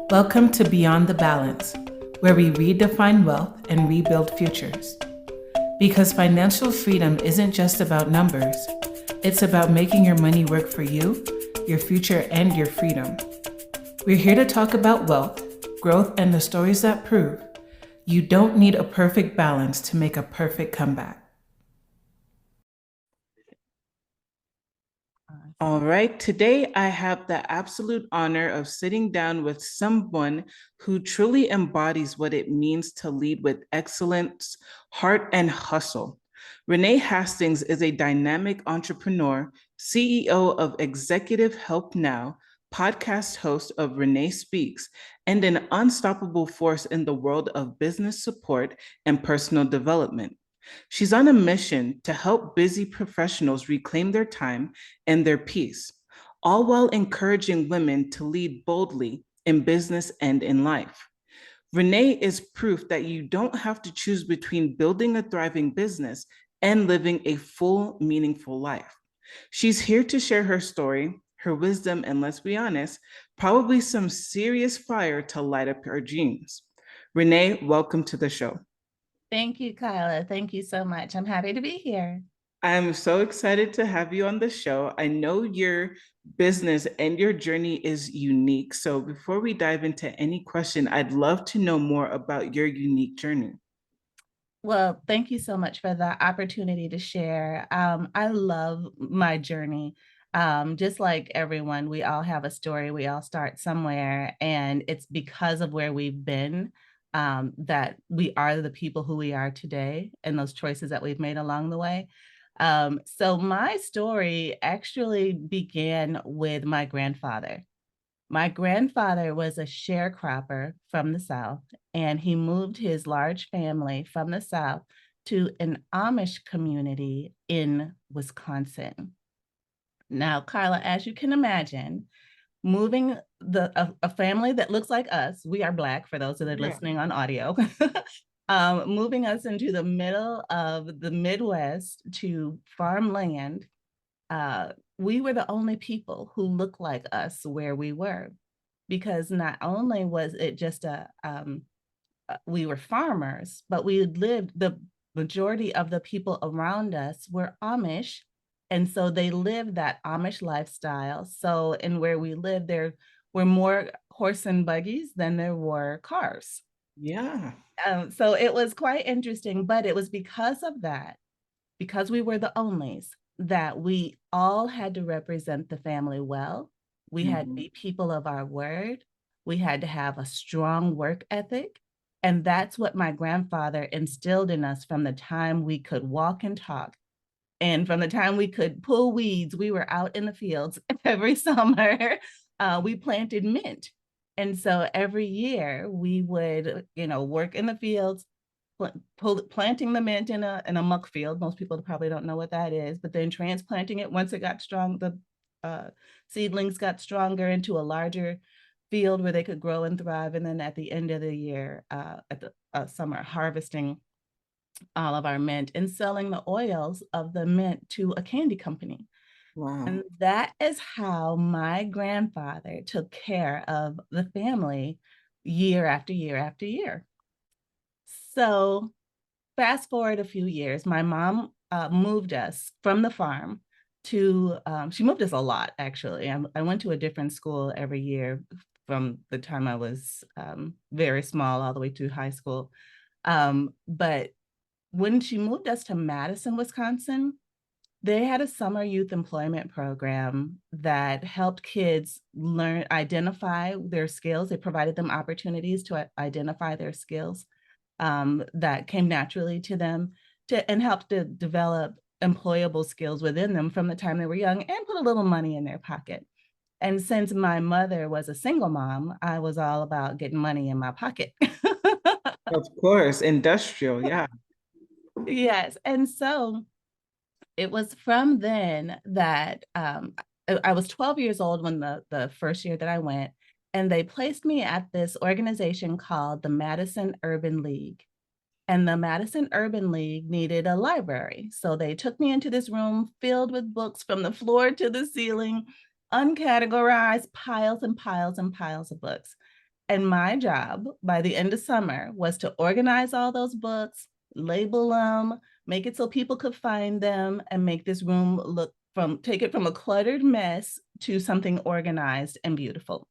Welcome to Beyond the Balance, where we redefine wealth and rebuild futures. Because financial freedom isn't just about numbers, it's about making your money work for you, your future, and your freedom. We're here to talk about wealth, growth, and the stories that prove you don't need a perfect balance to make a perfect comeback. All right, today I have the absolute honor of sitting down with someone who truly embodies what it means to lead with excellence, heart, and hustle. Renee Hastings is a dynamic entrepreneur, CEO of Executive Help Now, podcast host of Renee Speaks, and an unstoppable force in the world of business support and personal development. She's on a mission to help busy professionals reclaim their time and their peace, all while encouraging women to lead boldly in business and in life. Renee is proof that you don't have to choose between building a thriving business and living a full, meaningful life. She's here to share her story, her wisdom, and let's be honest, probably some serious fire to light up her dreams. Renee, welcome to the show. Thank you, Kyla. Thank you so much. I'm happy to be here. I'm so excited to have you on the show. I know your business and your journey is unique. So before we dive into any question, I'd love to know more about your unique journey. Well, thank you so much for the opportunity to share. I love my journey. Just like everyone, we all have a story. We all start somewhere, and it's because of where we've been that we are the people who we are today and those choices that we've made along the way. So my story actually began with my grandfather. My grandfather was a sharecropper from the South, and he moved his large family from the South to an Amish community in Wisconsin. Now, Carla, as you can imagine, moving a family that looks like us, we are Black for those that are listening on audio, moving us into the middle of the Midwest to farmland. We were the only people who looked like us where we were, because not only was it just we were farmers, but we lived, the majority of the people around us were Amish. And so they lived that Amish lifestyle. So, and where we lived, there were more horse and buggies than there were cars. Yeah. So it was quite interesting, but it was because of that, because we were the onlys, that we all had to represent the family well. We had to be people of our word. We had to have a strong work ethic. And that's what my grandfather instilled in us from the time we could walk and talk. And from the time we could pull weeds, we were out in the fields every summer. We planted mint. And so every year we would, work in the fields, planting the mint in a muck field. Most people probably don't know what that is, but then transplanting it once it got strong, the seedlings got stronger into a larger field where they could grow and thrive. And then at the end of the year, at the summer, harvesting all of our mint and selling the oils of the mint to a candy company. Wow. And that is how my grandfather took care of the family year after year after year. So fast forward a few years, my mom moved us from the farm to, she moved us a lot, actually. I went to a different school every year from the time I was very small all the way to high school. But when she moved us to Madison, Wisconsin, they had a summer youth employment program that helped kids identify their skills. They provided them opportunities to identify their skills that came naturally to them, and helped to develop employable skills within them from the time they were young, and put a little money in their pocket. And since my mother was a single mom, I was all about getting money in my pocket. Of course, industrial, yeah. Yes. And so it was from then that I was 12 years old when the first year that I went, and they placed me at this organization called the Madison Urban League. And the Madison Urban League needed a library. So they took me into this room filled with books from the floor to the ceiling, uncategorized, piles and piles and piles of books. And my job by the end of summer was to organize all those books, label them, make it so people could find them, and make this room take it from a cluttered mess to something organized and beautiful.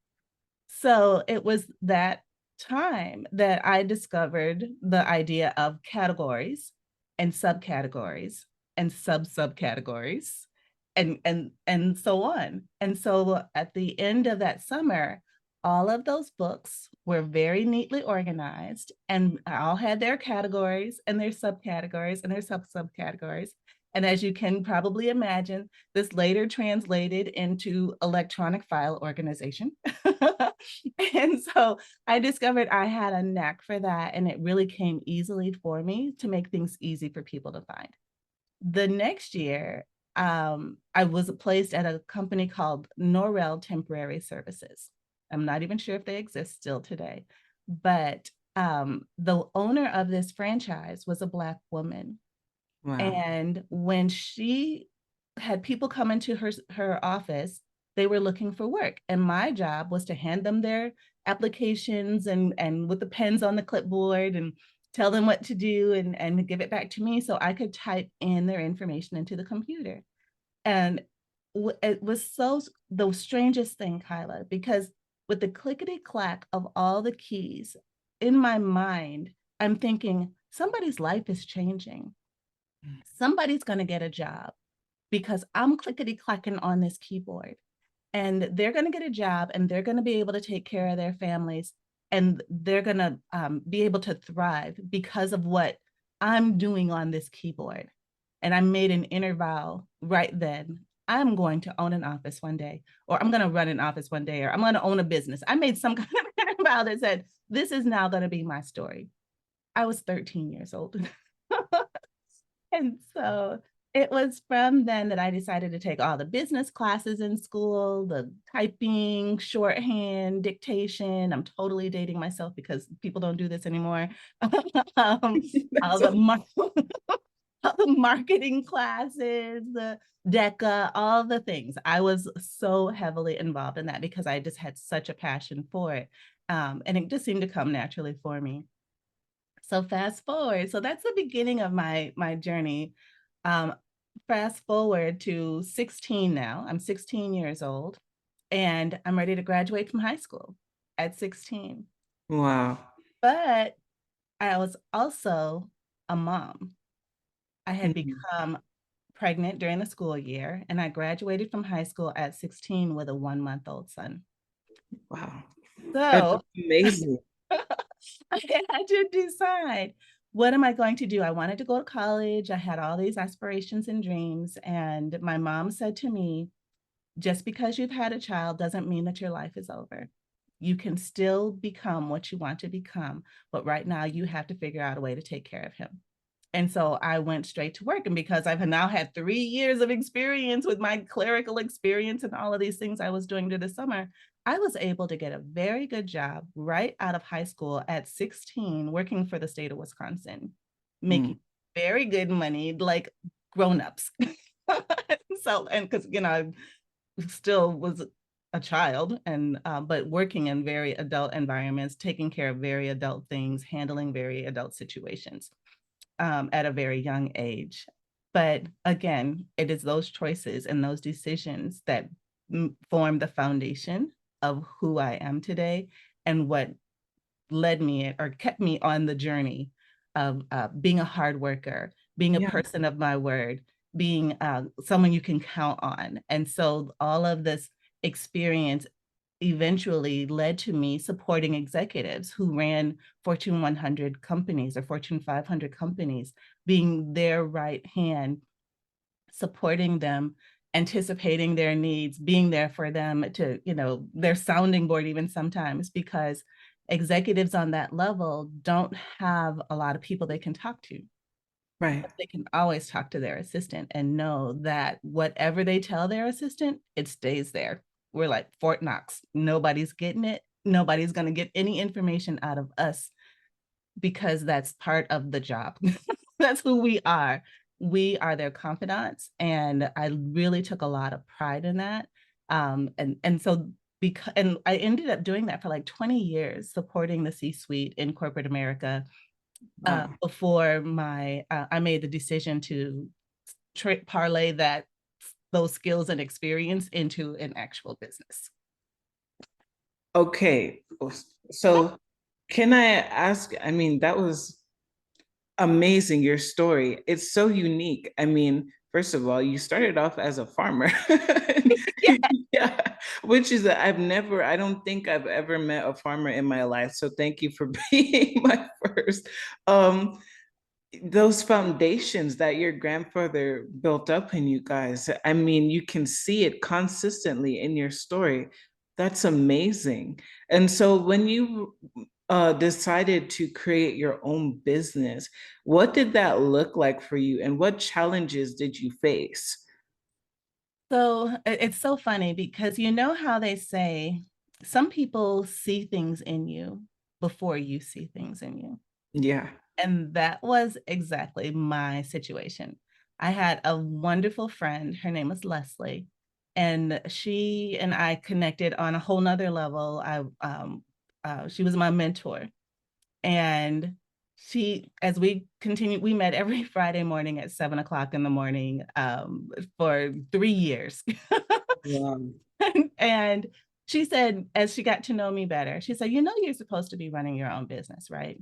So it was that time that I discovered the idea of categories and subcategories and subcategories and so on. And so at the end of that summer, all of those books were very neatly organized and all had their categories and their subcategories and their subcategories. And as you can probably imagine, this later translated into electronic file organization. And so I discovered I had a knack for that, and it really came easily for me to make things easy for people to find. The next year, I was placed at a company called Norrell Temporary Services. I'm not even sure if they exist still today, but the owner of this franchise was a Black woman. Wow. And when she had people come into her office, they were looking for work. And my job was to hand them their applications and with the pens on the clipboard and tell them what to do and give it back to me so I could type in their information into the computer. And it was so the strangest thing, Kyla, because with the clickety clack of all the keys in my mind, I'm thinking somebody's life is changing. Somebody's going to get a job because I'm clickety clacking on this keyboard, and they're going to get a job and they're going to be able to take care of their families, and they're going to be able to thrive because of what I'm doing on this keyboard. And I made an inner vow right then. I'm going to own an office one day, or I'm going to run an office one day, or I'm going to own a business. I made some kind of inner vow that said, this is now going to be my story. I was 13 years old. And so it was from then that I decided to take all the business classes in school, the typing, shorthand, dictation. I'm totally dating myself because people don't do this anymore. All the all the marketing classes, the DECA, all the things. I was so heavily involved in that because I just had such a passion for it. And it just seemed to come naturally for me. So fast forward. So that's the beginning of my journey. Um, Fast forward to 16 now. I'm 16 years old and I'm ready to graduate from high school at 16. Wow. But I was also a mom. I had Mhm. become pregnant during the school year and I graduated from high school at 16 with a 1-month-old son. Wow. That's So amazing. I had to decide, what am I going to do? I wanted to go to college. I had all these aspirations and dreams. And my mom said to me, just because you've had a child doesn't mean that your life is over. You can still become what you want to become. But right now, you have to figure out a way to take care of him. And so I went straight to work. And because I've now had 3 years of experience with my clerical experience and all of these things I was doing during the summer, I was able to get a very good job right out of high school at 16, working for the state of Wisconsin, Mm. making very good money, like grown-ups. So, and because, I still was a child and but working in very adult environments, taking care of very adult things, handling very adult situations at a very young age. But again, it is those choices and those decisions that form the foundation of who I am today and what led me or kept me on the journey of being a hard worker, being a Yeah. person of my word, being someone you can count on. And so all of this experience eventually led to me supporting executives who ran Fortune 100 companies or Fortune 500 companies, being their right hand, supporting them, anticipating their needs, being there for them to, their sounding board even sometimes, because executives on that level don't have a lot of people they can talk to. Right. But they can always talk to their assistant and know that whatever they tell their assistant, it stays there. We're like Fort Knox. Nobody's getting it. Nobody's going to get any information out of us because that's part of the job. That's who we are. We are their confidants. And I really took a lot of pride in that. And so because, and I ended up doing that for like 20 years, supporting the C-suite in corporate America, Wow. before I made the decision to parlay those skills and experience into an actual business. Okay. So can I ask, I mean, that was amazing, your story. It's so unique. I mean, first of all, you started off as a farmer. Yeah. Yeah, which is, I don't think I've ever met a farmer in my life. So thank you for being my first. Um, those foundations that your grandfather built up in you guys, I mean, you can see it consistently in your story. That's amazing. And so when you decided to create your own business, what did that look like for you and what challenges did you face? So it's so funny because you know how they say some people see things in you before you see things in you. Yeah. And that was exactly my situation. I had a wonderful friend. Her name was Leslie. And she and I connected on a whole nother level. She was my mentor. And as we continued, we met every Friday morning at 7 o'clock in the morning, for 3 years. Wow. And she said, as she got to know me better, she said, you're supposed to be running your own business, right?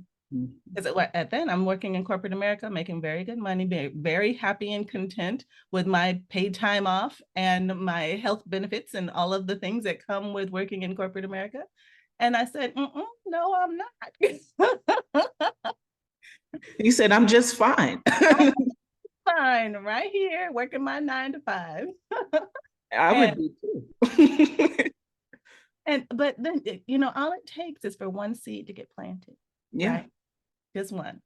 Because at then I'm working in corporate America, making very good money, being very happy and content with my paid time off and my health benefits and all of the things that come with working in corporate America. And I said, no, I'm not. You said, I'm just fine. Fine, right here, working my 9 to 5. I would and be too. but then all it takes is for one seed to get planted, Yeah. right? Just one.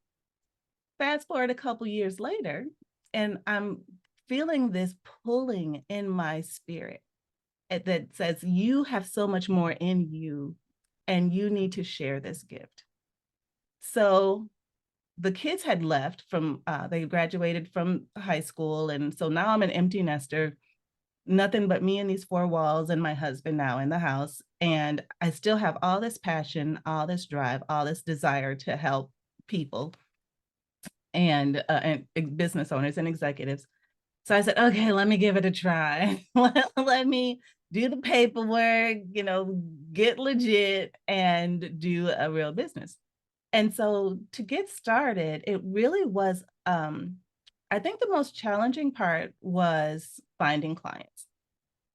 Fast forward a couple years later, and I'm feeling this pulling in my spirit that says, you have so much more in you, and you need to share this gift. So the kids had left they graduated from high school. And so now I'm an empty nester, nothing but me and these four walls and my husband now in the house. And I still have all this passion, all this drive, all this desire to help people and business owners and executives. So I said, okay, let me give it a try. Let me do the paperwork, get legit and do a real business. And so to get started, it really was, I think the most challenging part was finding clients.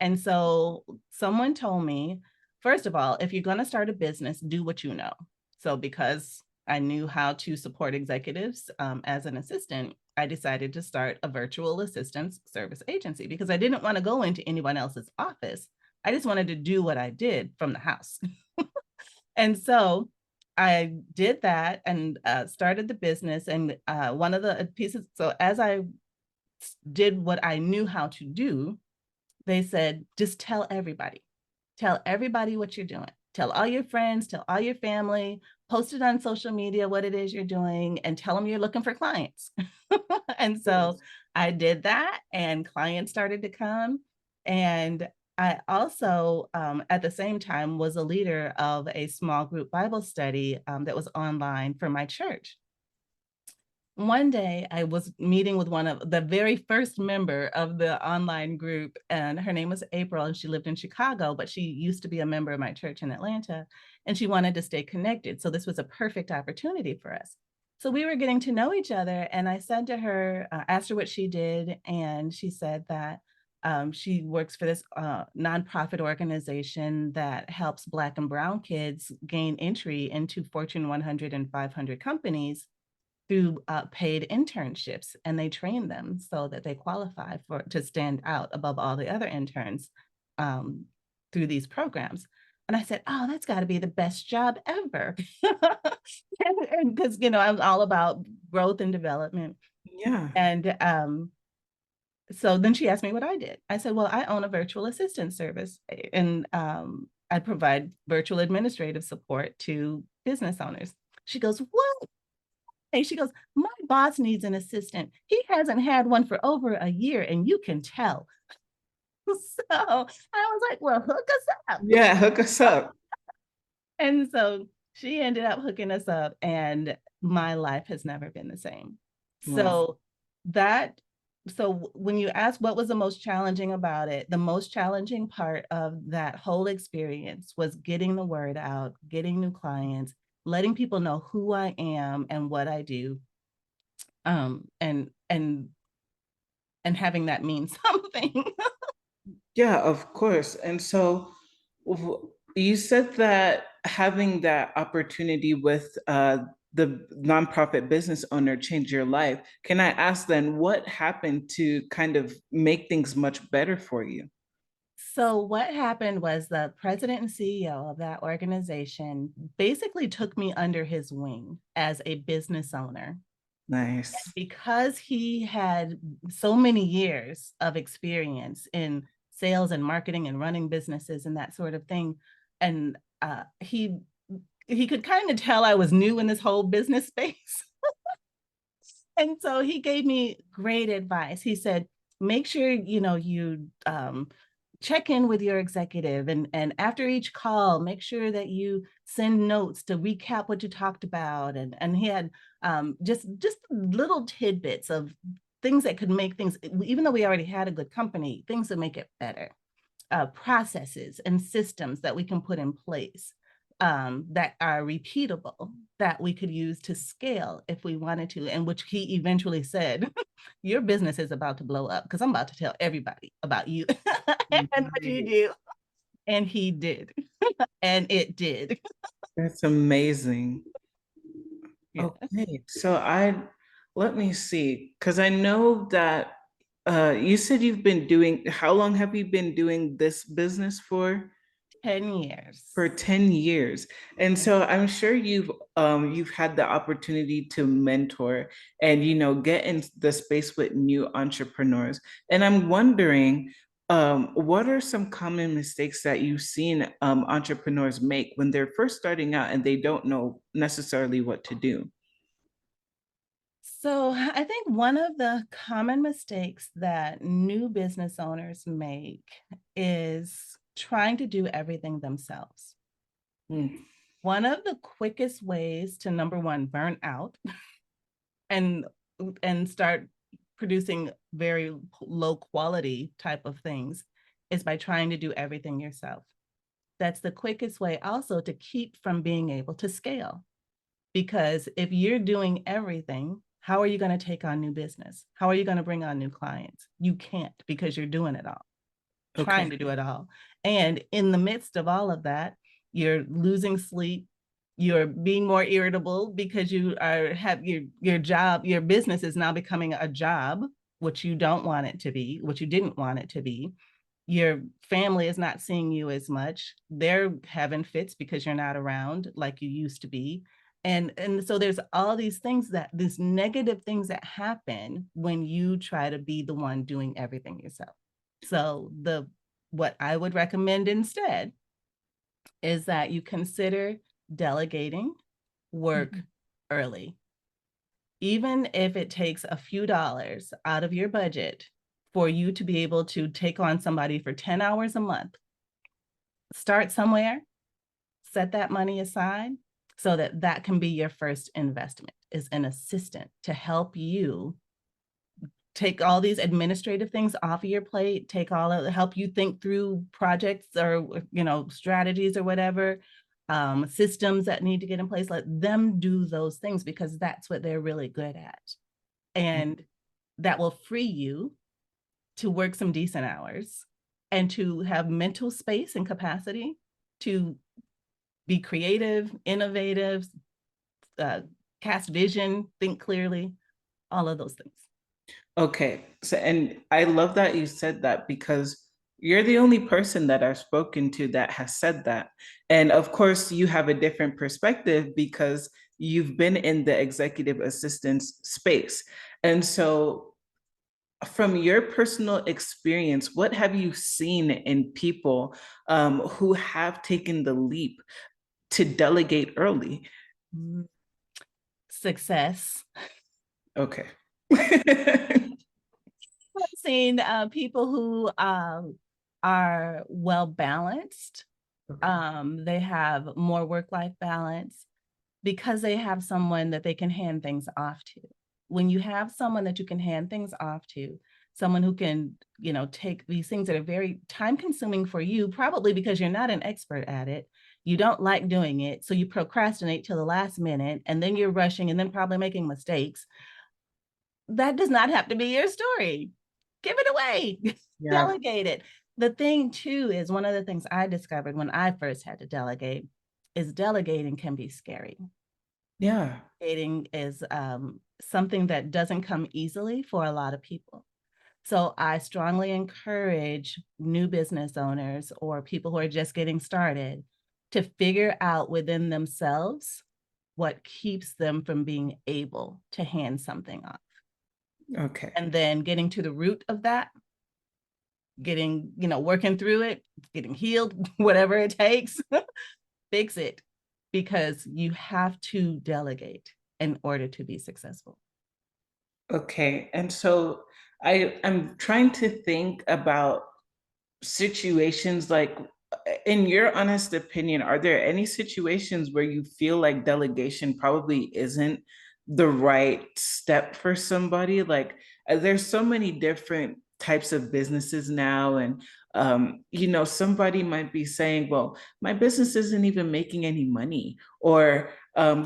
And so someone told me, first of all, if you're going to start a business, do what you know. So because I knew how to support executives as an assistant, I decided to start a virtual assistance service agency because I didn't want to go into anyone else's office. I just wanted to do what I did from the house. And so I did that and started the business. And one of the pieces, so as I did what I knew how to do, they said, just tell everybody. Tell everybody what you're doing. Tell all your friends, tell all your family, post it on social media, what it is you're doing, and tell them you're looking for clients. And so I did that, and clients started to come. And I also, at the same time, was a leader of a small group Bible study that was online for my church. One day I was meeting with one of the very first member of the online group, and her name was April, and she lived in Chicago, but she used to be a member of my church in Atlanta, and she wanted to stay connected. So this was a perfect opportunity for us. So we were getting to know each other, and I said to her, asked her what she did, and she said that she works for this nonprofit organization that helps Black and Brown kids gain entry into Fortune 100 and 500 companies through paid internships, and they train them so that they qualify to stand out above all the other interns um, through these programs. And I said, oh, that's got to be the best job ever. And because, I'm all about growth and development. Yeah. And so then she asked me what I did. I said, well, I own a virtual assistant service, and I provide virtual administrative support to business owners. She goes, what? And she goes, my boss needs an assistant. He hasn't had one for over a year, and you can tell. So I was like, well, hook us up. Yeah, hook us up. And so she ended up hooking us up, and my life has never been the same. Wow. So that so when you ask what was the most challenging about it, the most challenging part of that whole experience was getting the word out, getting new clients, letting people know who I am and what I do, um, and and and having that mean something. Yeah, of course. And so you said that having that opportunity with the nonprofit business owner changed your life. Can I ask then what happened to kind of make things much better for you? So what happened was the president and CEO of that organization basically took me under his wing as a business owner. Nice. Because he had so many years of experience in sales and marketing and running businesses and that sort of thing. And he could kind of tell I was new in this whole business space. And so he gave me great advice. He said, make sure you check in with your executive, and after each call, make sure that you send notes to recap what you talked about. And he had just little tidbits of things that could make things, even though we already had a good company, things that make it better, processes and systems that we can put in place, that are repeatable, that we could use to scale if we wanted to, and which he eventually said, your business is about to blow up because I'm about to tell everybody about you and what you Right. do. And he did. And it did. That's amazing. Yeah. Okay, so let me see, because I know that you said you've been doing, how long have you been doing this business for? 10 years. For 10 years. And so I'm sure you've had the opportunity to mentor and get in the space with new entrepreneurs. And I'm wondering, what are some common mistakes that you've seen entrepreneurs make when they're first starting out and they don't know necessarily what to do? So I think one of the common mistakes that new business owners make is trying to do everything themselves. Mm, One of the quickest ways to, number one, burn out and start producing very low quality type of things is by trying to do everything yourself. That's the quickest way also to keep from being able to scale. Because if you're doing everything, how are you going to take on new business? How are you going to bring on new clients? You can't, because you're doing it all, trying okay. to do it all. And in the midst of all of that, you're losing sleep, you're being more irritable because you have your job, your business is now becoming a job, which you don't want it to be, which you didn't want it to be. Your family is not seeing you as much. They're having fits because you're not around like you used to be. And so there's all these things, that these negative things that happen when you try to be the one doing everything yourself. So what I would recommend instead is that you consider delegating work early, even if it takes a few dollars out of your budget for you to be able to take on somebody for 10 hours a month. Start somewhere, set that money aside so that that can be your first investment, is an assistant to help you take all these administrative things off of your plate, take all of help you think through projects or strategies or whatever, systems that need to get in place. Let them do those things because that's what they're really good at. And that will free you to work some decent hours and to have mental space and capacity to be creative, innovative, uh, cast vision, think clearly, all of those things. Okay. So, and I love that you said that because you're the only person that I've spoken to that has said that. And of course, you have a different perspective because you've been in the executive assistance space. And so, from your personal experience, what have you seen in people who have taken the leap to delegate early? Success. Okay. I've seen people who are well balanced. Okay. They have more work-life balance because they have someone that they can hand things off to. When you have someone that you can hand things off to, someone who can, take these things that are very time consuming for you, probably because you're not an expert at it, you don't like doing it, so you procrastinate till the last minute, and then you're rushing and then probably making mistakes. That does not have to be your story. Give it away. Yeah. Delegate it. The thing too is, one of the things I discovered when I first had to delegate is delegating can be scary. Yeah. Delegating is something that doesn't come easily for a lot of people. So I strongly encourage new business owners or people who are just getting started to figure out within themselves what keeps them from being able to hand something off. Okay. And then getting to the root of that, working through it, getting healed, whatever it takes, fix it, because you have to delegate in order to be successful. Okay. And so I'm trying to think about situations like, in your honest opinion, are there any situations where you feel like delegation probably isn't the right step for somebody? Like, there's so many different types of businesses now, and somebody might be saying, well, my business isn't even making any money, or I'm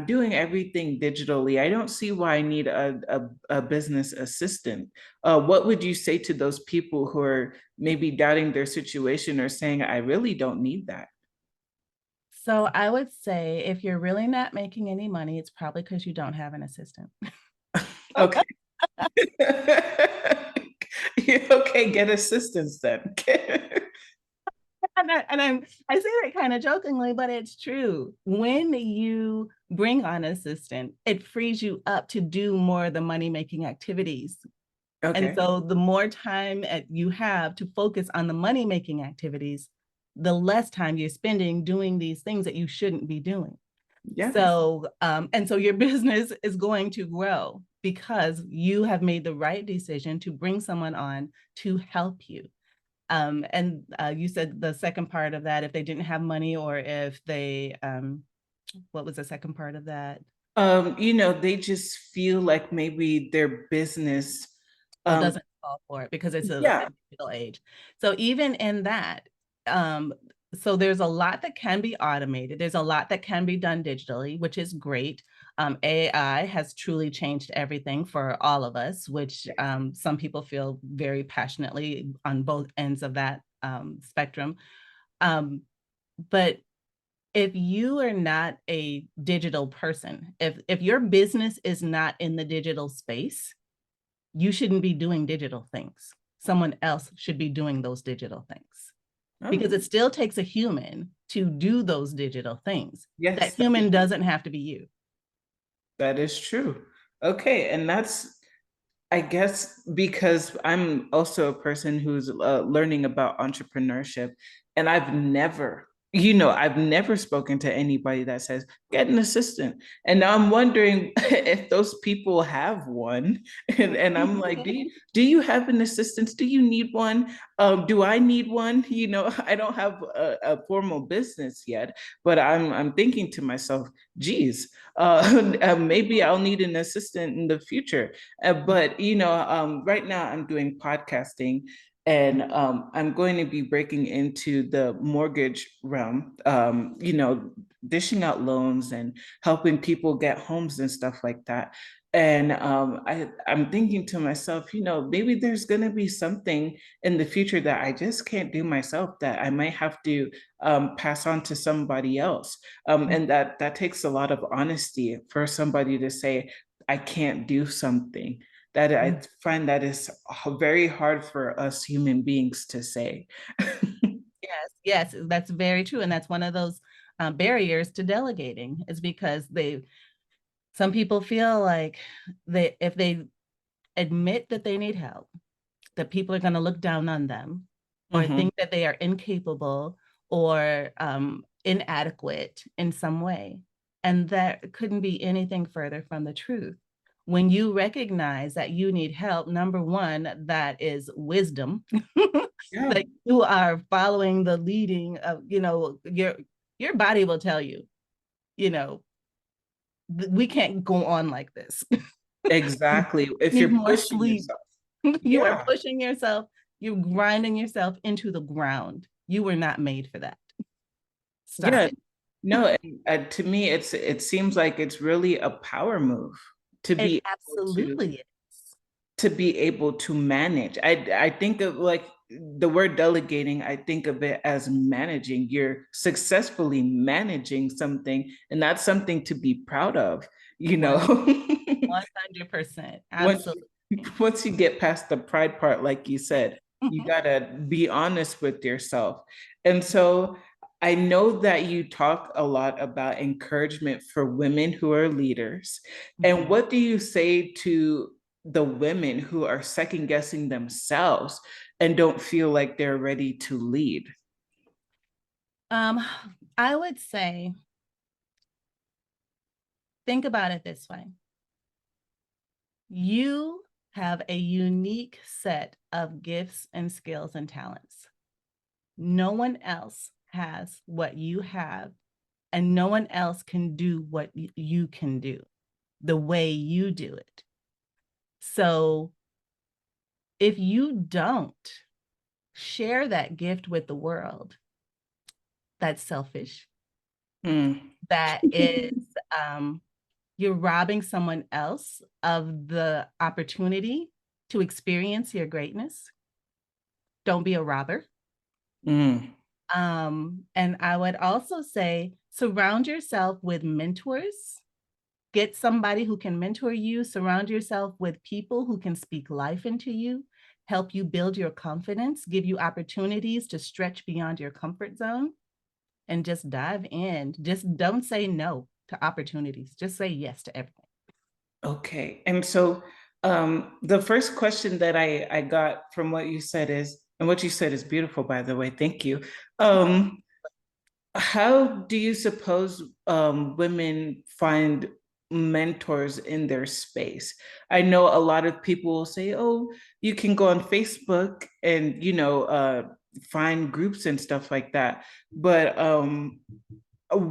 doing everything digitally. I don't see why I need a business assistant. What would you say to those people who are maybe doubting their situation or saying, I really don't need that? So I would say if you're really not making any money, it's probably because you don't have an assistant. Okay. Okay, get assistance then. I say that kind of jokingly, but it's true. When you bring on an assistant, it frees you up to do more of the money making activities. And Okay. so the more time you have to focus on the money making activities, the less time you're spending doing these things that you shouldn't be doing. Yeah. So your business is going to grow because you have made the right decision to bring someone on to help you. And you said the second part of that, if they didn't have money, or if they, what was the second part of that? They just feel like maybe their business, It um, doesn't call for it because it's a yeah. digital age. So even in that, um, so there's a lot that can be automated. There's a lot that can be done digitally, which is great. AI has truly changed everything for all of us, which some people feel very passionately on both ends of that spectrum. Um, but if you are not a digital person, if your business is not in the digital space, you shouldn't be doing digital things. Someone else should be doing those digital things, Oh, because it still takes a human to do those digital things. That yes, human doesn't have to be you. that is true. Okay, and that's, I guess, because I'm also a person who's learning about entrepreneurship, and I've never spoken to anybody that says, get an assistant. And now I'm wondering if those people have one. And I'm like, do you have an assistant? Do you need one? Do I need one? I don't have a formal business yet, but I'm thinking to myself, geez, maybe I'll need an assistant in the future. But right now I'm doing podcasting, and I'm going to be breaking into the mortgage realm. Dishing out loans and helping people get homes and stuff like that. And I'm thinking to myself, maybe there's going to be something in the future that I just can't do myself, that I might have to pass on to somebody else. And that takes a lot of honesty for somebody to say, I can't do something. That I find that is very hard for us human beings to say. Yes, yes, that's very true. And that's one of those barriers to delegating, is because some people feel like if they admit that they need help, that people are going to look down on them or Mhm. think that they are incapable or inadequate in some way. And that couldn't be anything further from the truth. When you recognize that you need help, number one, that is wisdom. Yeah, That you are following the leading of, your body will tell you, you know, we can't go on like this. exactly. If Need you're more pushing sleep. yourself. You are Yeah. pushing yourself, you're grinding yourself into the ground. You were not made for that. Stop Yeah. it. No, and, to me, it seems like it's really a power move to It be able absolutely is. to be able to manage. I think of like the word delegating, I think of it as managing. You're successfully managing something, and that's something to be proud of, you know. 100%. once Absolutely. once you get past the pride part, like you said, you gotta be honest with yourself. And so I know that you talk a lot about encouragement for women who are leaders. And what do you say to the women who are second guessing themselves and don't feel like they're ready to lead? Um, I would say, think about it this way. You have a unique set of gifts and skills and talents. No one else has what you have, and no one else can do what you can do the way you do it. So if you don't share that gift with the world, that's selfish. Mm. That is, um, you're robbing someone else of the opportunity to experience your greatness. Don't be a robber. Mm. And I would also say surround yourself with mentors. Get somebody who can mentor you. Surround yourself with people who can speak life into you, help you build your confidence, give you opportunities to stretch beyond your comfort zone, and just dive in. Just don't say no to opportunities. Just say yes to everything. Okay. And so the first question that I got from what you said is, and what you said is beautiful, by the way, thank you. Um, how do you suppose women find mentors in their space? I know a lot of people will say, oh, you can go on Facebook and, find groups and stuff like that. But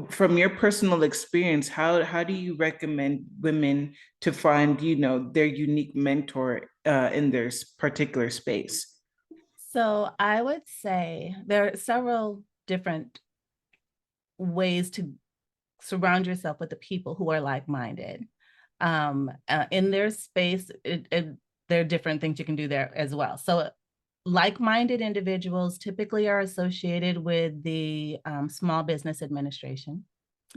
from your personal experience, how do you recommend women to find, their unique mentor in their particular space? So I would say there are several different ways to surround yourself with the people who are like-minded. In their space, there are different things you can do there as well. So like-minded individuals typically are associated with the Small Business Administration.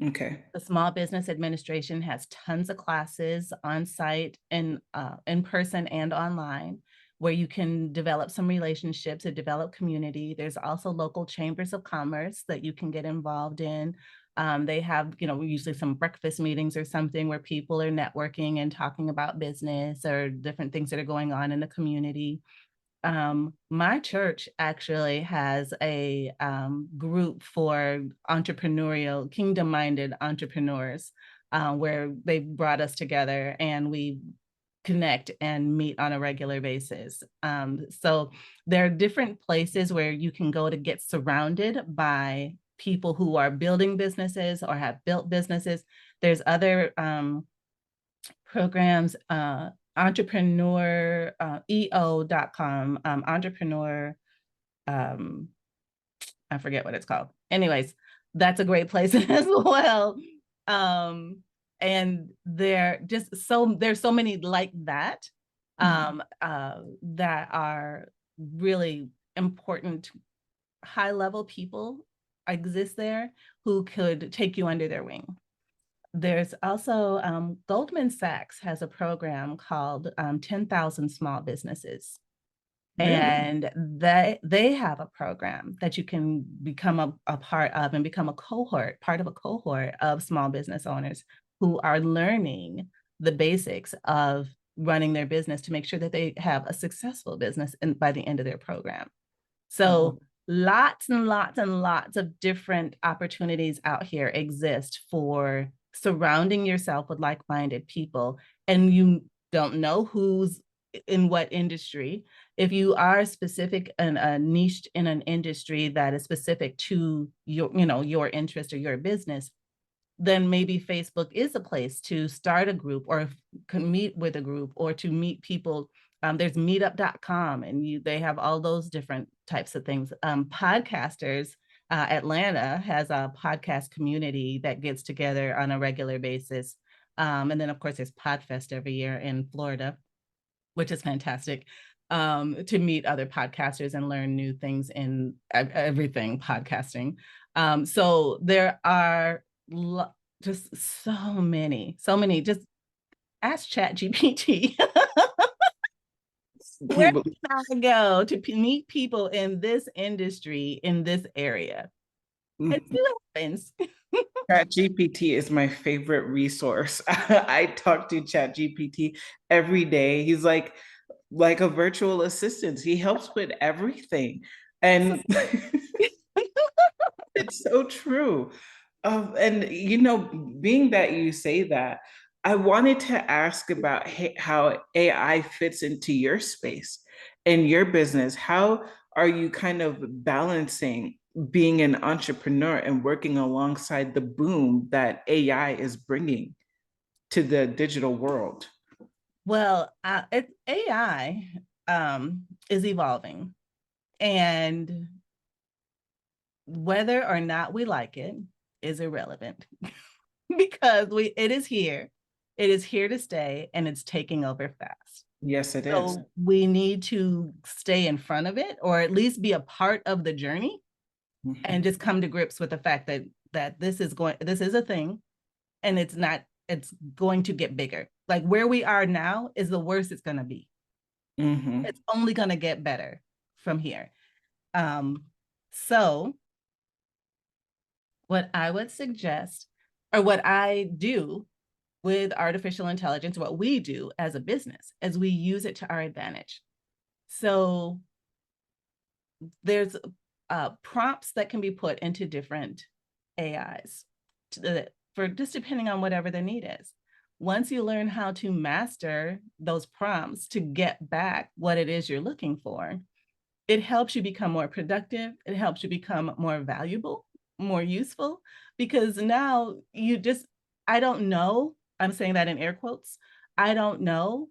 Okay. The Small Business Administration has tons of classes on site and in person and online where you can develop some relationships and develop community. There's also local chambers of commerce that you can get involved in. They have, usually some breakfast meetings or something where people are networking and talking about business or different things that are going on in the community. My church actually has a group for entrepreneurial, kingdom-minded entrepreneurs, where they brought us together and we connect and meet on a regular basis. So there are different places where you can go to get surrounded by people who are building businesses or have built businesses. There's other programs, entrepreneur, EO.com, entrepreneur, um, I forget what it's called. Anyways, that's a great place as well. Um, and there's so many like that, that are really important high level people exist there who could take you under their wing. There's also Goldman Sachs has a program called 10,000 Small Businesses. Really? And they have a program that you can become a part of and become part of a cohort of small business owners who are learning the basics of running their business to make sure that they have a successful business by the end of their program. Oh, So lots and lots and lots of different opportunities out here exist for surrounding yourself with like-minded people, and you don't know who's in what industry. If you are specific and niched in an industry that is specific to your, your interest or your business, then maybe Facebook is a place to start a group or meet with a group or to meet people. There's meetup.com, and they have all those different types of things. Podcasters, Atlanta has a podcast community that gets together on a regular basis. And then, of course, there's Podfest every year in Florida, which is fantastic, to meet other podcasters and learn new things in everything podcasting. So there are just so many, just ask ChatGPT. Where can I go to meet people in this industry, in this area? And see what happens. ChatGPT is my favorite resource. I talk to ChatGPT every day. He's like a virtual assistant. He helps with everything. And it's so true. And being that you say that, I wanted to ask about how AI fits into your space and your business. How are you kind of balancing being an entrepreneur and working alongside the boom that AI is bringing to the digital world? Well, AI is evolving, and whether or not we like it is irrelevant because it is here. It is here to stay, and it's taking over fast. Yes, it is. So we need to stay in front of it, or at least be a part of the journey, and just come to grips with the fact that this is a thing, and it's going to get bigger. Like where we are now is the worst it's going to be. Mm-hmm. It's only going to get better from here. So what I would suggest, or what I do with artificial intelligence, what we do as a business, is we use it to our advantage. So there's prompts that can be put into different AIs for just depending on whatever the need is. Once you learn how to master those prompts to get back what it is you're looking for, it helps you become more productive. It helps you become more valuable, more useful, because now I don't know, I'm saying that in air quotes, I don't know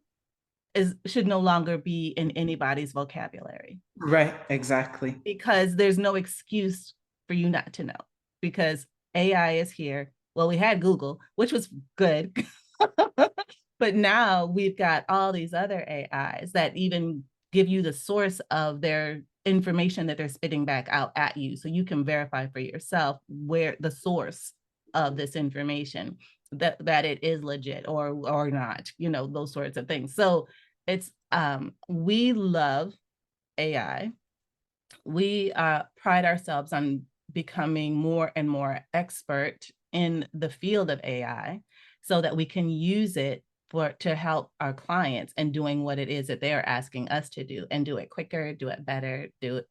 should no longer be in anybody's vocabulary. Right, exactly. Because there's no excuse for you not to know, because AI is here. Well, we had Google, which was good. But now we've got all these other AIs that even give you the source of their information that they're spitting back out at you, so you can verify for yourself where the source of this information, that it is legit or not, those sorts of things. So it's we love AI. We pride ourselves on becoming more and more expert in the field of AI so that we can use it to help our clients in doing what it is that they're asking us to do, and do it quicker, do it better, do it,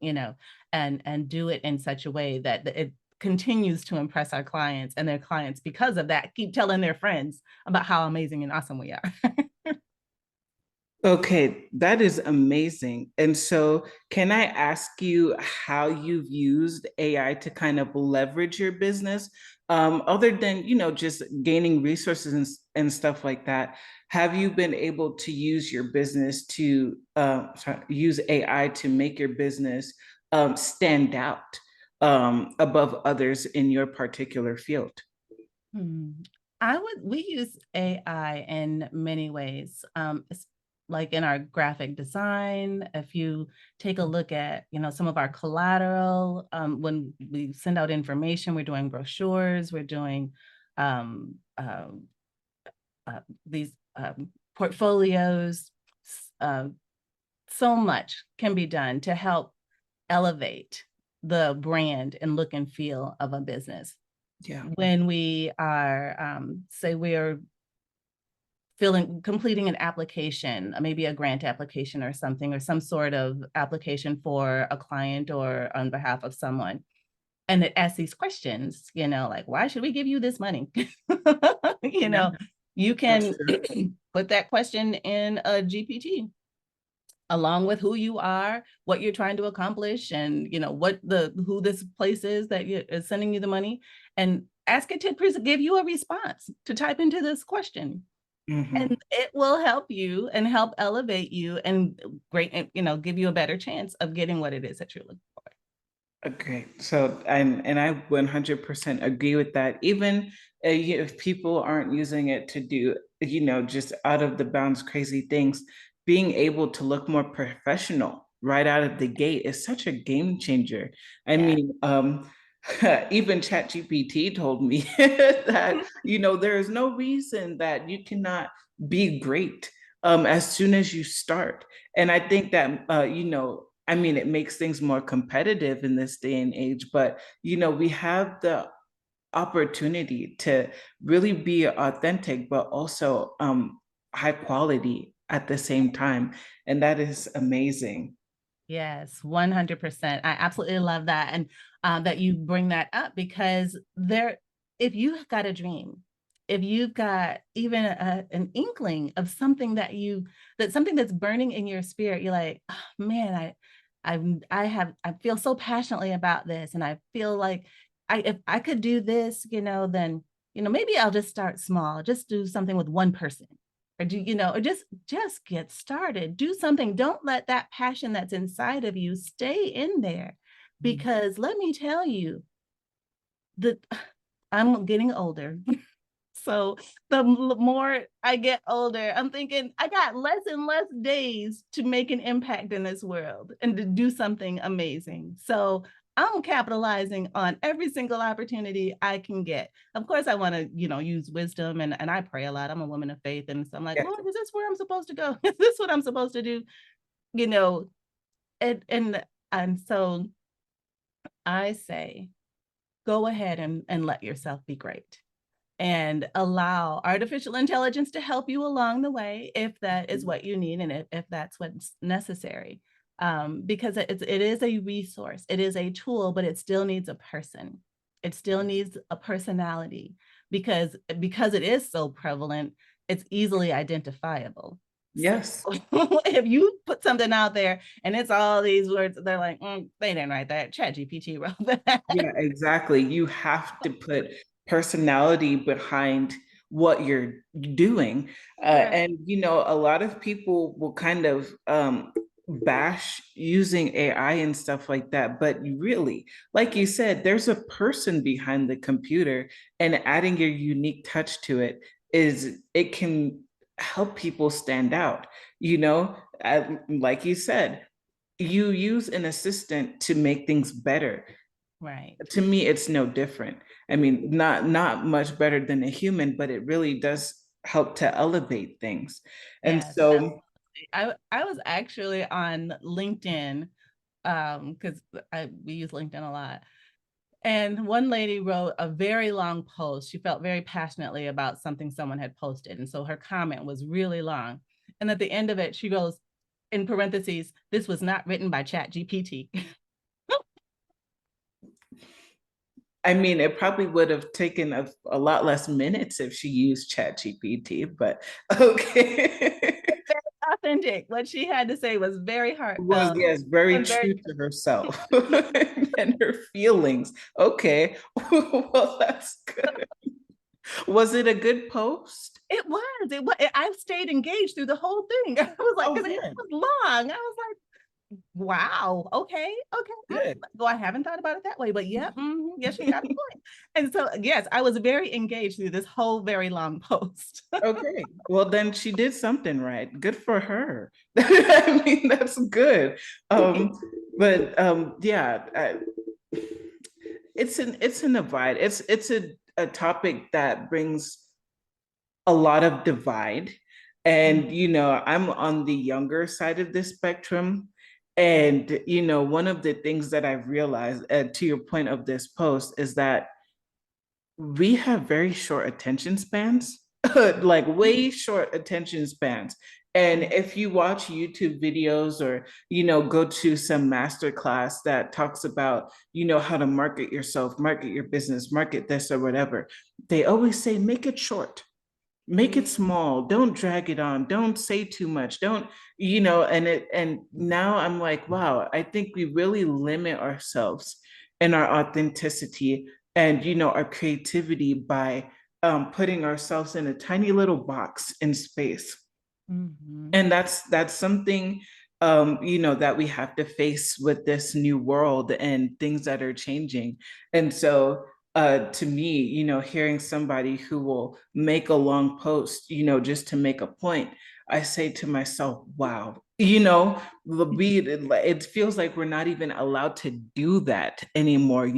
and do it in such a way that it continues to impress our clients, and their clients, because of that, keep telling their friends about how amazing and awesome we are. Okay, that is amazing. And so, can I ask you how you've used AI to kind of leverage your business, other than just gaining resources and stuff like that? Have you been able to use your business to use AI to make your business stand out above others in your particular field? Hmm. We use AI in many ways. Like in our graphic design, if you take a look at, some of our collateral, when we send out information, we're doing brochures, we're doing um, uh, these portfolios. Uh, so much can be done to help elevate the brand and look and feel of a business. Yeah. When we are, say we are completing an application, maybe a grant application or something, or some sort of application for a client or on behalf of someone, and it asks these questions, like, why should we give you this money? you Yeah, know, you that's can true. put that question in a GPT along with who you are, what you're trying to accomplish, and what the who this place is that is sending you the money, and ask it to give you a response to type into this question. And Mhm. it will help you and help elevate you and give you a better chance of getting what it is that you're looking for. Okay, so and I 100% agree with that. Even if people aren't using it to do, just out of the bounds crazy things, being able to look more professional right out of the gate is such a game changer. I Yeah. mean, even ChatGPT told me that, there is no reason that you cannot be great as soon as you start. And I think that, I mean, it makes things more competitive in this day and age, but we have the opportunity to really be authentic, but also high quality at the same time. And that is amazing. Yes, 100%. I absolutely love that. And that you bring that up, because if you've got a dream, if you've got even an inkling of something something that's burning in your spirit, you're like, oh, man, I feel so passionately about this. And I feel like if I could do this, then, maybe I'll just start small, just do something with one person, or just get started, do something. Don't let that passion that's inside of you stay in there, because let me tell you that I'm getting older. So the more I get older, I'm thinking I got less and less days to make an impact in this world and to do something amazing. So I'm capitalizing on every single opportunity I can get. Of course, I want to, use wisdom, and I pray a lot. I'm a woman of faith. And so I'm like, Yeah. Lord, is this where I'm supposed to go? Is this what I'm supposed to do? You know, and so I say, go ahead and let yourself be great, and allow artificial intelligence to help you along the way if that is what you need, and if that's what's necessary. Because it is a resource, it is a tool, but it still needs a person. It still needs a personality, because it is so prevalent, it's easily identifiable. So Yes. if you put something out there and it's all these words, they're like, they didn't write that. ChatGPT wrote that. Yeah, exactly. You have to put personality behind what you're doing. Right. And, a lot of people will kind of bash using AI and stuff like that. But really, like you said, there's a person behind the computer, and adding your unique touch to it can help people stand out. Like you said, you use an assistant to make things better. Right. To me, it's no different. I mean, not much better than a human, but it really does help to elevate things. And Yes, so, absolutely. I was actually on LinkedIn, because we use LinkedIn a lot. And one lady wrote a very long post. She felt very passionately about something someone had posted. And so her comment was really long. And at the end of it, she goes, in parentheses, this was not written by ChatGPT. I mean, it probably would have taken a lot less minutes if she used ChatGPT, but okay. Very authentic. What she had to say was very Was, heartfelt yes, very and very true to herself and her feelings. Okay. Well, that's good. Was it a good post? it was. It was. I stayed engaged through the whole thing. I was like, Oh, because it good. was long. I was like, wow. Okay. Okay. Good. Well, I haven't thought about it that way, but yeah, yes, you got a point. And so, yes, I was very engaged through this whole very long post. Okay. Well, then she did something right. Good for her. I mean, that's good. Yeah, it's an divide. It's a topic that brings a lot of divide. And I'm on the younger side of the spectrum. And one of the things that I've realized, to your point of this post, is that we have very short attention spans, like way short attention spans. And if you watch YouTube videos or, go to some master class that talks about, how to market yourself, market your business, market this or whatever, they always say, make it short, make it small, don't drag it on, don't say too much, don't, and now I'm like, wow, I think we really limit ourselves and our authenticity and, our creativity by putting ourselves in a tiny little box in space. Mhm. And that's something that we have to face with this new world and things that are changing. And so to me, hearing somebody who will make a long post, just to make a point, I say to myself, wow, it feels like we're not even allowed to do that anymore.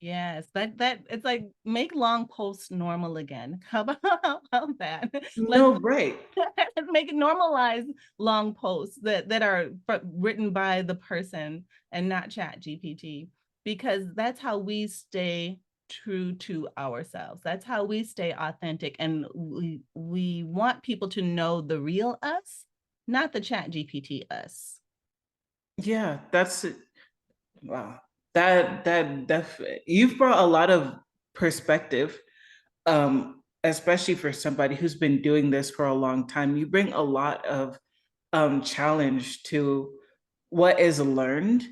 Yes, that it's like make long posts normal again. How about that? Let's No, right. make it normalize long posts that are written by the person and not chat GPT, because that's how we stay true to ourselves. That's how we stay authentic, and we want people to know the real us, not the chat GPT us. Yeah, that's it. Wow. That you've brought a lot of perspective, especially for somebody who's been doing this for a long time. You bring a lot of challenge to what is learned,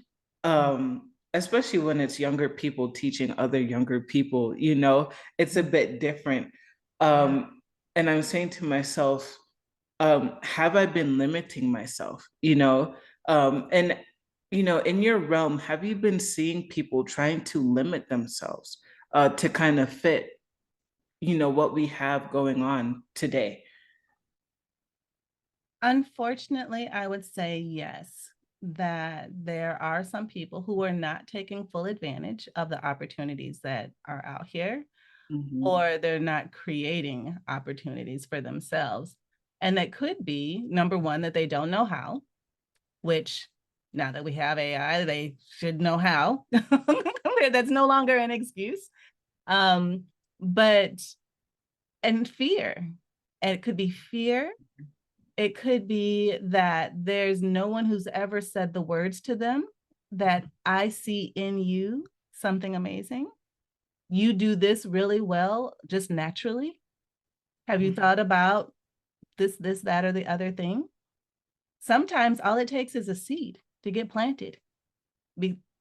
especially when it's younger people teaching other younger people, it's a bit different. Yeah. And I'm saying to myself, have I been limiting myself? And in your realm, have you been seeing people trying to limit themselves to kind of fit, what we have going on today? Unfortunately, I would say yes, that there are some people who are not taking full advantage of the opportunities that are out here, Mhm. or they're not creating opportunities for themselves. And that could be number one, that they don't know how, which now that we have AI, they should know how. That's no longer an excuse. Um, but and fear. And it could be fear. It could be that there's no one who's ever said the words to them that I see in you something amazing. You do this really well, just naturally. Have you thought about this, that, or the other thing? Sometimes all it takes is a seed to get planted,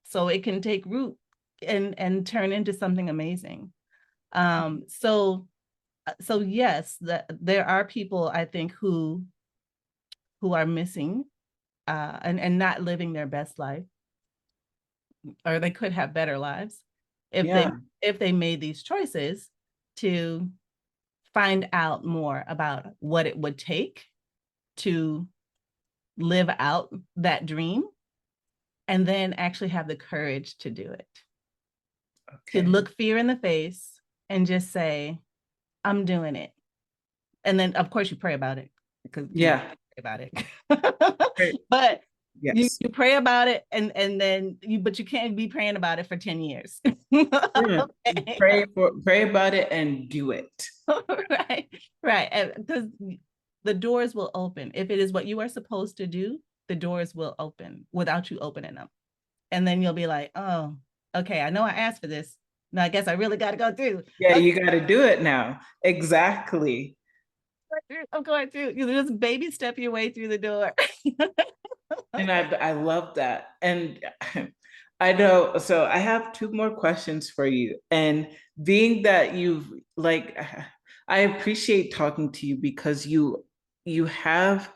so it can take root and turn into something amazing. So yes, there are people, I think, who are missing, and not living their best life, or they could have better lives if they Yeah. if they made these choices to find out more about what it would take to live out that dream, and then actually have the courage to do it, to Okay. look fear in the face and just say, I'm doing it. And then of course you pray about it, because you Yeah. pray about it. Right. But Yes. you pray about it, and then but you can't be praying about it for 10 years. Yeah. Okay. Pray about it and do it. Right, right. Because the doors will open. If it is what you are supposed to do, the doors will open without you opening them. And then you'll be like, oh, okay, I know I asked for this. Now I guess I really got to go through. Yeah, Okay, you got to do it now. Exactly. I'm going through. You just baby step your way through the door. And I love that. And I know, so I have two more questions for you. And being that you've like I appreciate talking to you because you have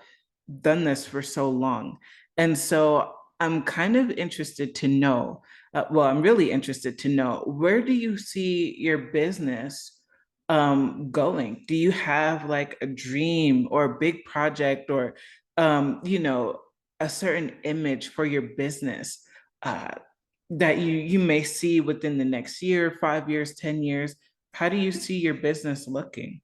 done this for so long. And so I'm kind of interested to know, well, I'm really interested to know, where do you see your business going? Do you have like a dream or a big project or a certain image for your business uh, that you may see within the next year, 5 years, 10 years? How do you see your business looking?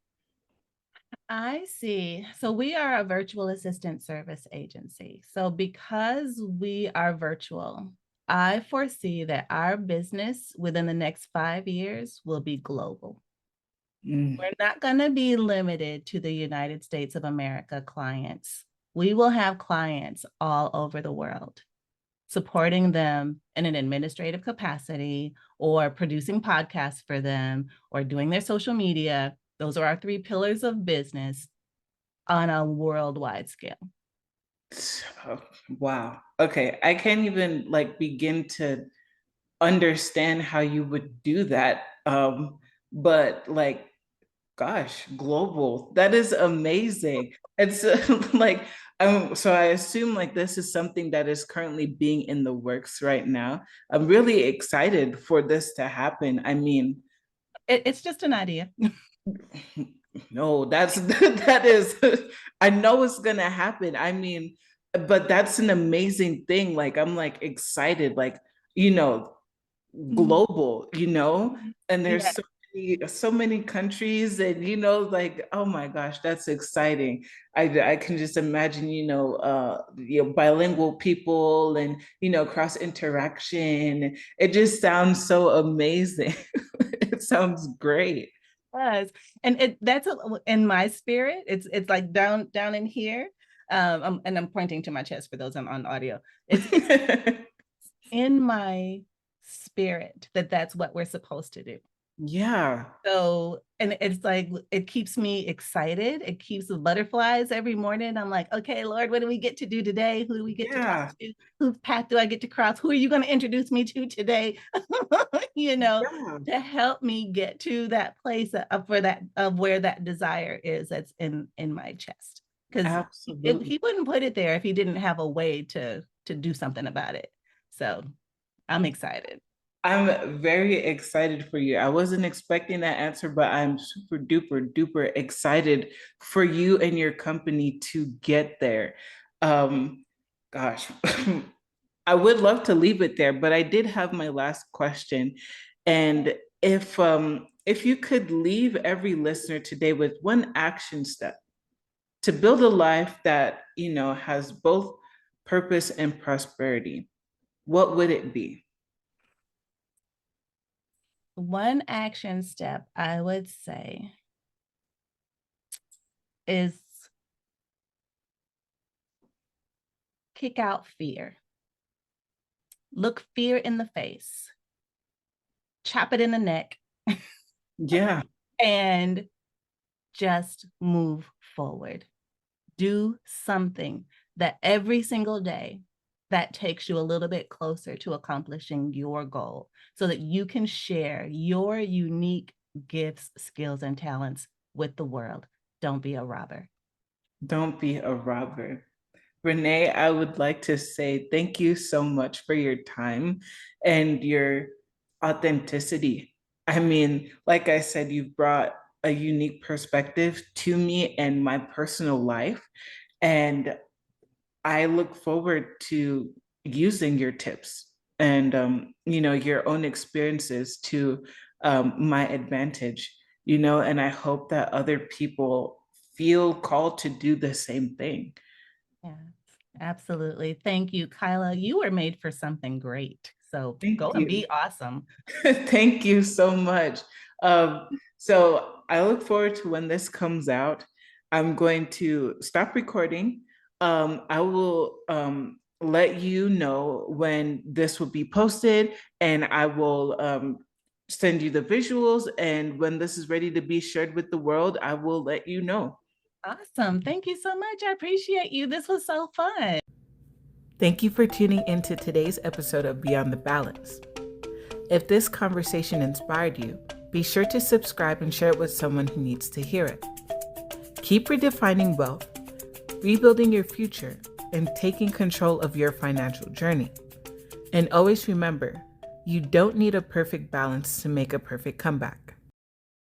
I see. So we are a virtual assistant service agency. So because we are virtual, I foresee that our business within the next 5 years will be global. Mm. We're not going to be limited to the United States of America clients. We will have clients all over the world, supporting them in an administrative capacity or producing podcasts for them or doing their social media. Those are our three pillars of business on a worldwide scale. Oh, wow. Okay. I can't even like begin to understand how you would do that. But like, gosh, global. That is amazing. It's like, so I assume like this is something that is currently being in the works right now. I'm really excited for this to happen. I mean, It's just an idea. no, that's that is I know it's gonna happen. I mean, but that's an amazing thing. Like I'm like excited, like, you know, global, you know, and there's Yeah. so many countries, and like, oh my gosh, that's exciting. I can just imagine, bilingual people and cross interaction. It just sounds so amazing. It sounds great. Yes. And that's in my spirit. It's like down in here. And I'm pointing to my chest for those on audio. It's in my spirit that that's what we're supposed to do. Yeah. So, and it's like, it keeps me excited. It keeps the butterflies every morning. I'm like, okay, Lord, what do we get to do today? Who do we get to talk Yeah. to? Whose path do I get to cross? Who are you going to introduce me to today? you know, Yeah. to help me get to that place of where that desire is that's in my chest. Because Absolutely. he wouldn't put it there if he didn't have a way to do something about it. So I'm excited. I'm very excited for you. I wasn't expecting that answer, but I'm super duper duper excited for you and your company to get there. Um, Gosh, I would love to leave it there, but I did have my last question. And if you could leave every listener today with one action step to build a life that, has both purpose and prosperity, what would it be? One action step I would say is kick out fear. Look fear in the face, chop it in the neck, Yeah. and just move forward. Do something that every single day that takes you a little bit closer to accomplishing your goal so that you can share your unique gifts, skills, and talents with the world. Don't be a robber. Don't be a robber. Renee, I would like to say thank you so much for your time and your authenticity. I mean, like I said, you've brought a unique perspective to me and my personal life. And I look forward to using your tips and your own experiences to my advantage, and I hope that other people feel called to do the same thing. Yeah, absolutely. Thank you, Kyla. You were made for something great. So Thank go and you. be awesome. Thank you so much. So I look forward to when this comes out. I'm going to stop recording. I will let you know when this will be posted, and I will send you the visuals. And when this is ready to be shared with the world, I will let you know. Awesome. Thank you so much. I appreciate you. This was so fun. Thank you for tuning into today's episode of Beyond the Balance. If this conversation inspired you, be sure to subscribe and share it with someone who needs to hear it. Keep redefining wealth, rebuilding your future, and taking control of your financial journey. And always remember, you don't need a perfect balance to make a perfect comeback.